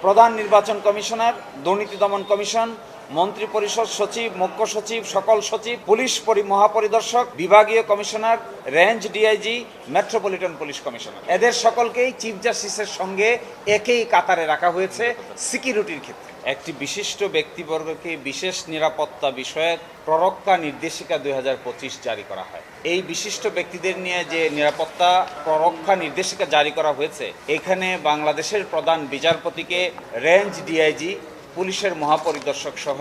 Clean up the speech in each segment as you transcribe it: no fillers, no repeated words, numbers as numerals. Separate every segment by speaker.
Speaker 1: প্রধান নির্বাচন কমিশনার, দুর্নীতি দমন কমিশন, মন্ত্রিপরিষদ সচিব, মুখ্য সচিব, সকল সচিব, পুলিশ মহাপরিদর্শক, বিভাগীয় commissioner, range DIG, metropolitan police commissioner, এদের সকলকেই চিফ জাস্টিসের সঙ্গে একই কাতারে রাখা হয়েছে সিকিউরিটির ক্ষেত্রে। একটি বিশিষ্ট ব্যক্তিবর্গকে বিশেষ নিরাপত্তা বিষয়ক প্ররক্ষা নির্দেশিকা 2025 জারি করা হয়। এই বিশিষ্ট ব্যক্তিদের নিয়ে যে নিরাপত্তা প্ররক্ষা নির্দেশিকা জারি করা হয়েছে, এখানে বাংলাদেশের প্রধান বিচারপতিকে রেঞ্জ ডিআইজি, পুলিশের মহাপরিদর্শক সহ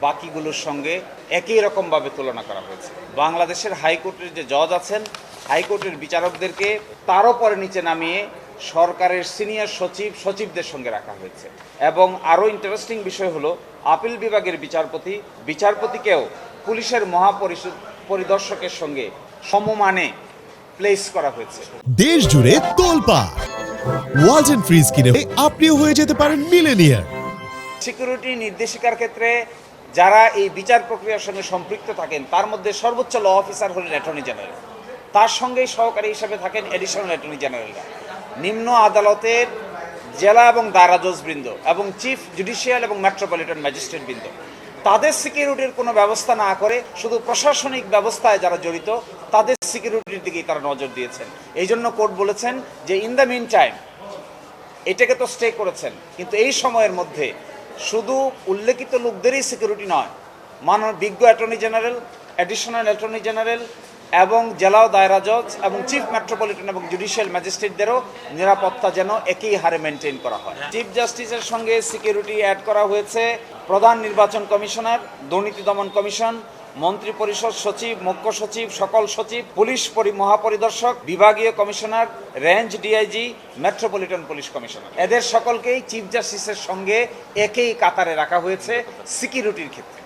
Speaker 1: বাকিগুলোর সঙ্গে একই রকমভাবে তুলনা করা হয়েছে। বাংলাদেশের হাইকোর্টের যে জজ আছেন, হাইকোর্টের বিচারকদেরকে তারও পরে নিচে নামিয়ে সরকারের সিনিয়র সচিবদের সঙ্গে রাখা হয়েছে। এবং আরও ইন্টারেস্টিং বিষয় হলো, আপিল বিভাগের বিচারপতিকেও পুলিশের মহাপরিদর্শকের সঙ্গে সমমানে প্লেস করা হয়েছে।
Speaker 2: দেশ জুড়ে তোলপাড় ওয়ালটন ফ্রিজ কিনে আপনিও হয়ে যেতে পারেন মিলেনিয়ার।
Speaker 1: সিকিউরিটি নির্দেশিকার ক্ষেত্রে যারা এই বিচার প্রক্রিয়ার সঙ্গে সম্পৃক্ত থাকেন, তার মধ্যে সর্বোচ্চ ল অফিসার হলেন অ্যাটর্নি জেনারেল, তার সঙ্গেই সহকারী হিসাবে থাকেন এডিশনাল অ্যাটর্নি জেনারেলরা, নিম্ন আদালতের জেলা এবং দায়রা জজবৃন্দ এবং চিফ জুডিশিয়াল এবং মেট্রোপলিটন ম্যাজিস্ট্রেট বৃন্দ। তাদের সিকিউরিটির কোনো ব্যবস্থা না করে শুধু প্রশাসনিক ব্যবস্থায় যারা জড়িত, তাদের সিকিউরিটির দিকেই তারা নজর দিয়েছেন। এই জন্য কোর্ট বলেছেন যে ইন দ্য মিন টাইম এটাকে তো স্টে করেছেন, কিন্তু এই সময়ের মধ্যে শুধু উল্লেখিত লোকদেরই সিকিউরিটি নয়, বিজ্ঞ attorney general, additional attorney general এবং জেলা ও দায়রা জজ এবং চিফ মেট্রোপলিটন এবং জুডিশিয়াল ম্যাজিস্ট্রেটদেরও নিরাপত্তা যেন একই হারে মেনটেন করা হয়। চিফ জাস্টিসের সঙ্গে সিকিউরিটি অ্যাড করা হয়েছে প্রধান নির্বাচন কমিশনার, দুর্নীতি দমন কমিশন, মন্ত্রিপরিষদ সচিব, মুখ্য সচিব, সকল সচিব, পুলিশ মহাপরিদর্শক, বিভাগীয় commissioner, range DIG, metropolitan police commissioner, এদের সকলকেই চিফ জাস্টিসের সঙ্গে একই কাতারে রাখা হয়েছে সিকিউরিটির ক্ষেত্রে।